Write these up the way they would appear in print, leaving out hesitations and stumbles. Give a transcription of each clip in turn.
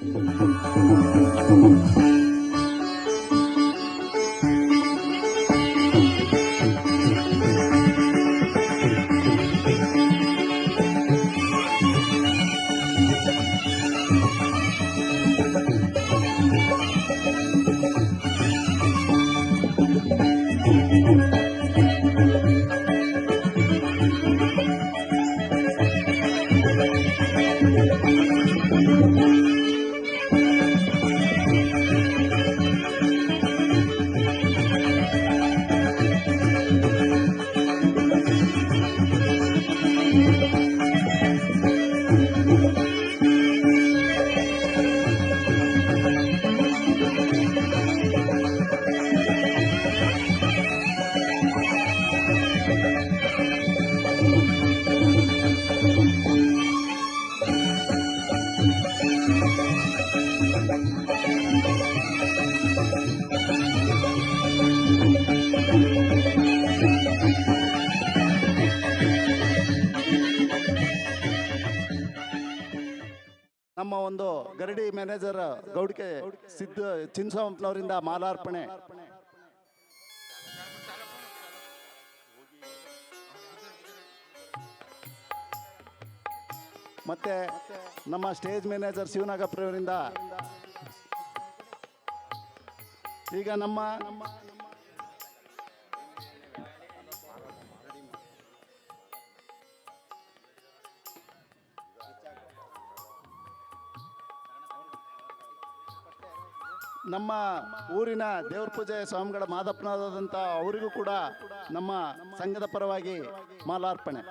ನಮ್ಮ ಒಂದು ಗರಡಿ ಮ್ಯಾನೇಜರ್ ಗೌಡ್ಕೆ ಸಿದ್ಧ ಚಿನ್ಸಂಪನವರಿಂದ ಮಾಲಾರ್ಪಣೆ. ಮತ್ತೆ ನಮ್ಮ ಸ್ಟೇಜ್ ಮ್ಯಾನೇಜರ್ ಶಿವನಾಗಪ್ಪರವರಿಂದ ಈಗ ನಮ್ಮ ನಮ್ಮ ಊರಿನ ದೇವ್ರ ಪೂಜೆ ಸ್ವಾಮಿಗಳ ಮಾದಪ್ಪನಾದಂಥ ಅವರಿಗೂ ಕೂಡ ನಮ್ಮ ಸಂಘದ ಪರವಾಗಿ ಮಾಲಾರ್ಪಣೆ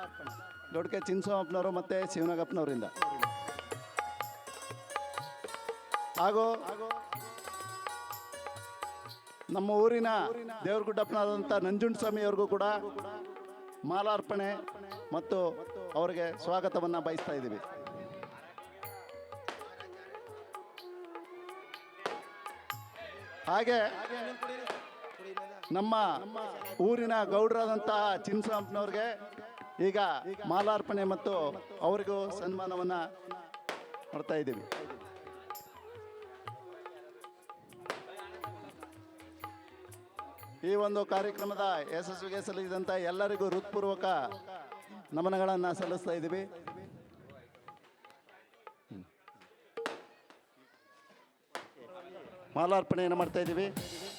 ದೊಡ್ಡಕೆ ಚಿನ್ಸಮ್ಮಪ್ಪನವರು ಮತ್ತು ಶಿವನಾಗಪ್ಪನವರಿಂದ. ಹಾಗೂ ನಮ್ಮ ಊರಿನ ದೇವ್ರಗುಡ್ಡಪ್ಪನಾದಂಥ ನಂಜುಂಡಸ್ವಾಮಿ ಅವ್ರಿಗೂ ಕೂಡ ಮಾಲಾರ್ಪಣೆ ಮತ್ತು ಅವರಿಗೆ ಸ್ವಾಗತವನ್ನು ಬಯಸ್ತಾ ಇದ್ದೀವಿ. ಹಾಗೆ ನಮ್ಮ ಊರಿನ ಗೌಡರಾದಂತಹ ಚಿನ್ಸಂಪನವ್ರಿಗೆ ಈಗ ಮಾಲಾರ್ಪಣೆ ಮತ್ತು ಅವರಿಗೂ ಸನ್ಮಾನವನ್ನ ಮಾಡ್ತಾ ಇದ್ದೀವಿ. ಈ ಒಂದು ಕಾರ್ಯಕ್ರಮದ ಯಶಸ್ವಿಗೆ ಸಲ್ಲಿಸಿದಂಥ ಎಲ್ಲರಿಗೂ ಹೃತ್ಪೂರ್ವಕ ನಮನಗಳನ್ನು ಸಲ್ಲಿಸ್ತಾ ಇದ್ದೀವಿ. ಮಾಲಾರ್ಪಣೆಯನ್ನು ಮಾಡ್ತಾ ಇದ್ದೀವಿ.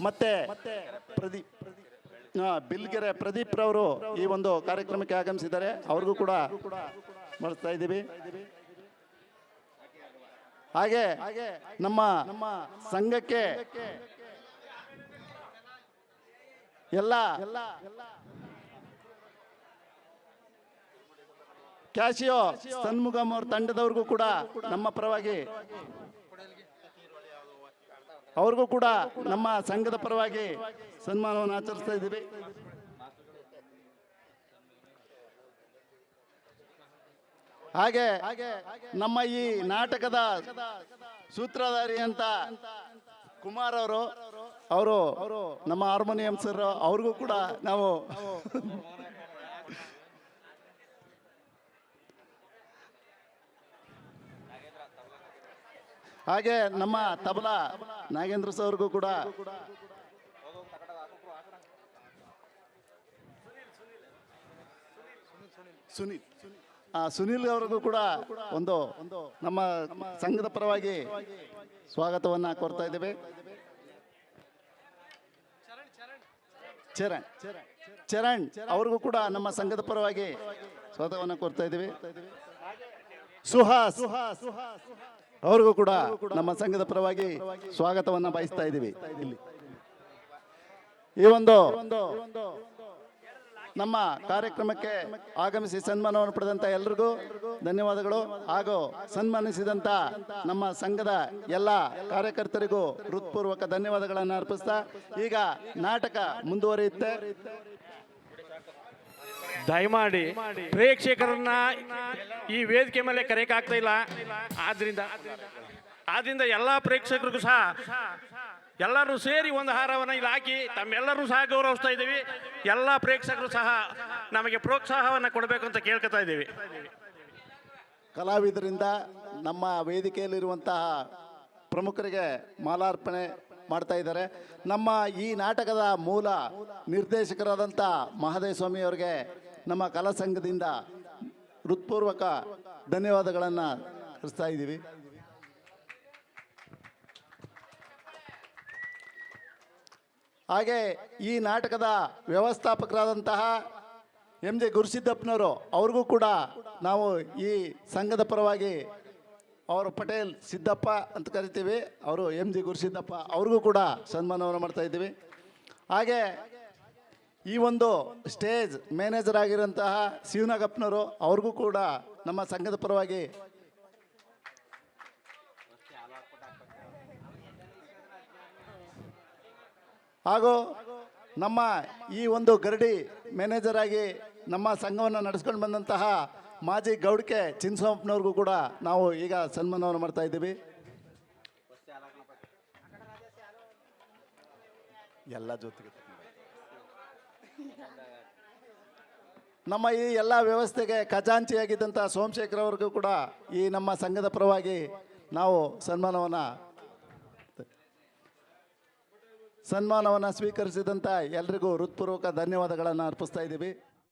ಮತ್ತೆ ಬಿಲ್ಗೆರೆ ಪ್ರದೀಪ್ ರವರು ಈ ಒಂದು ಕಾರ್ಯಕ್ರಮಕ್ಕೆ ಆಗಮಿಸಿದ್ದಾರೆ, ಅವ್ರಿಗೂ ಕೂಡ ಮಾಡ್ತಾ ಇದ್ದೀವಿ. ಹಾಗೆ ನಮ್ಮ ಸಂಘಕ್ಕೆ ಎಲ್ಲ ಕ್ಯಾಶಿಯೋ ಸನ್ಮುಗಮ್ ಅವ್ರ ತಂಡದವ್ರಿಗೂ ಕೂಡ ನಮ್ಮ ಪರವಾಗಿ ಅವ್ರಿಗೂ ಕೂಡ ನಮ್ಮ ಸಂಘದ ಪರವಾಗಿ ಸನ್ಮಾನವನ್ನು ಆಚರಿಸ್ತಾ ಇದ್ದೀವಿ. ಹಾಗೆ ನಮ್ಮ ಈ ನಾಟಕದ ಸೂತ್ರಧಾರಿ ಅಂತ ಕುಮಾರ್ ಅವರು ನಮ್ಮ ಹಾರ್ಮೋನಿಯಂ ಸರ್, ಅವ್ರಿಗೂ ಕೂಡ ನಾವು ಹಾಗೆ ನಮ್ಮ ತಬಲಾ ನಾಗೇಂದ್ರ ಸರ್ಗೂ ಕೂಡ ಸುನೀಲ್ ಅವ್ರಿಗೂ ಕೂಡ ಒಂದು ನಮ್ಮ ಸಂಘದ ಪರವಾಗಿ ಸ್ವಾಗತವನ್ನ ಕೋರ್ತಾ ಇದ್ದೇವೆ. ಚರಣ್ ಅವ್ರಿಗೂ ಕೂಡ ನಮ್ಮ ಸಂಘದ ಪರವಾಗಿ ಸ್ವಾಗತವನ್ನ ಕೋರ್ತಾ ಇದ್ದೀವಿ. ಸುಹಾಸ್ ಅವ್ರಿಗೂ ಕೂಡ ನಮ್ಮ ಸಂಘದ ಪರವಾಗಿ ಸ್ವಾಗತವನ್ನ ಬಯಸ್ತಾ ಇದ್ದೀವಿ. ಈ ಒಂದು ನಮ್ಮ ಕಾರ್ಯಕ್ರಮಕ್ಕೆ ಆಗಮಿಸಿ ಸನ್ಮಾನವನ್ನು ಪಡೆದಂತ ಎಲ್ಲರಿಗೂ ಧನ್ಯವಾದಗಳು. ಹಾಗೂ ಸನ್ಮಾನಿಸಿದಂತ ನಮ್ಮ ಸಂಘದ ಎಲ್ಲ ಕಾರ್ಯಕರ್ತರಿಗೂ ಹೃತ್ಪೂರ್ವಕ ಧನ್ಯವಾದಗಳನ್ನು ಅರ್ಪಿಸ್ತಾ ಈಗ ನಾಟಕ ಮುಂದುವರಿಯುತ್ತೆ. ದಯಮಾಡಿ ಪ್ರೇಕ್ಷಕರನ್ನ ಈ ವೇದಿಕೆ ಮೇಲೆ ಕರೆಯಕ್ಕಾಗ್ತಾ ಇಲ್ಲ. ಆದ್ರಿಂದ ಎಲ್ಲ ಪ್ರೇಕ್ಷಕರಿಗೂ ಸಹ ಎಲ್ಲರೂ ಸೇರಿ ಒಂದು ಹಾರವನ್ನು ಇಲ್ಲಿ ಹಾಕಿ ತಮ್ಮೆಲ್ಲರೂ ಸಹ ಗೌರವಿಸ್ತಾ ಇದ್ದೀವಿ. ಎಲ್ಲ ಪ್ರೇಕ್ಷಕರು ಸಹ ನಮಗೆ ಪ್ರೋತ್ಸಾಹವನ್ನು ಕೊಡಬೇಕು ಅಂತ ಕೇಳ್ಕೊತಾ ಇದ್ದೀವಿ. ಕಲಾವಿದರಿಂದ ನಮ್ಮ ವೇದಿಕೆಯಲ್ಲಿರುವಂತಹ ಪ್ರಮುಖರಿಗೆ ಮಾಲಾರ್ಪಣೆ ಮಾಡ್ತಾ ಇದ್ದಾರೆ. ನಮ್ಮ ಈ ನಾಟಕದ ಮೂಲ ನಿರ್ದೇಶಕರಾದಂಥ ಮಹದೇವ ಸ್ವಾಮಿಯವರಿಗೆ ನಮ್ಮ ಕಲಾ ಸಂಘದಿಂದ ಹೃತ್ಪೂರ್ವಕ ಧನ್ಯವಾದಗಳನ್ನು ಅರ್ಪಿಸ್ತಾ ಇದ್ದೀವಿ. ಹಾಗೆ ಈ ನಾಟಕದ ವ್ಯವಸ್ಥಾಪಕರಾದಂತಹ ಎಂ ಜೆ ಗುರುಸಿದ್ದಪ್ಪನವರು ಅವ್ರಿಗೂ ಕೂಡ ನಾವು ಈ ಸಂಘದ ಪರವಾಗಿ ಅವರು ಪಟೇಲ್ ಸಿದ್ದಪ್ಪ ಅಂತ ಕರಿತೀವಿ, ಅವರು ಎಂ ಜಿ ಗುರುಸಿದ್ದಪ್ಪ ಅವ್ರಿಗೂ ಕೂಡ ಸನ್ಮಾನವನ್ನು ಮಾಡ್ತಾ ಇದ್ದೀವಿ. ಹಾಗೆ ಈ ಒಂದು ಸ್ಟೇಜ್ ಮ್ಯಾನೇಜರ್ ಆಗಿರೋಂತಹ ಶಿವನಾಗಪ್ಪನವರು ಅವ್ರಿಗೂ ಕೂಡ ನಮ್ಮ ಸಂಘದ ಪರವಾಗಿ ಹಾಗೂ ನಮ್ಮ ಈ ಒಂದು ಗರಡಿ ಮ್ಯಾನೇಜರ್ ಆಗಿ ನಮ್ಮ ಸಂಘವನ್ನು ನಡೆಸ್ಕೊಂಡು ಬಂದಂತಹ ಮಾಜಿ ಗೌಡ್ಕೆ ಚಿನ್ಸೋಪ್ಪನವ್ರಿಗೂ ಕೂಡ ನಾವು ಈಗ ಸನ್ಮಾನವನ್ನು ಮಾಡ್ತಾ ಇದ್ದೀವಿ. ಎಲ್ಲ ಜೊತೆಗೆ ನಮ್ಮ ಈ ಎಲ್ಲ ವ್ಯವಸ್ಥೆಗೆ ಖಜಾಂಚಿಯಾಗಿದ್ದಂಥ ಸೋಮಶೇಖರ್ ಅವ್ರಿಗೂ ಕೂಡ ಈ ನಮ್ಮ ಸಂಘದ ಪರವಾಗಿ ನಾವು ಸನ್ಮಾನವನ್ನು ಸ್ವೀಕರಿಸಿದಂಥ ಎಲ್ರಿಗೂ ಹೃತ್ಪೂರ್ವಕ ಧನ್ಯವಾದಗಳನ್ನು ಅರ್ಪಿಸ್ತಾ ಇದ್ದೀವಿ.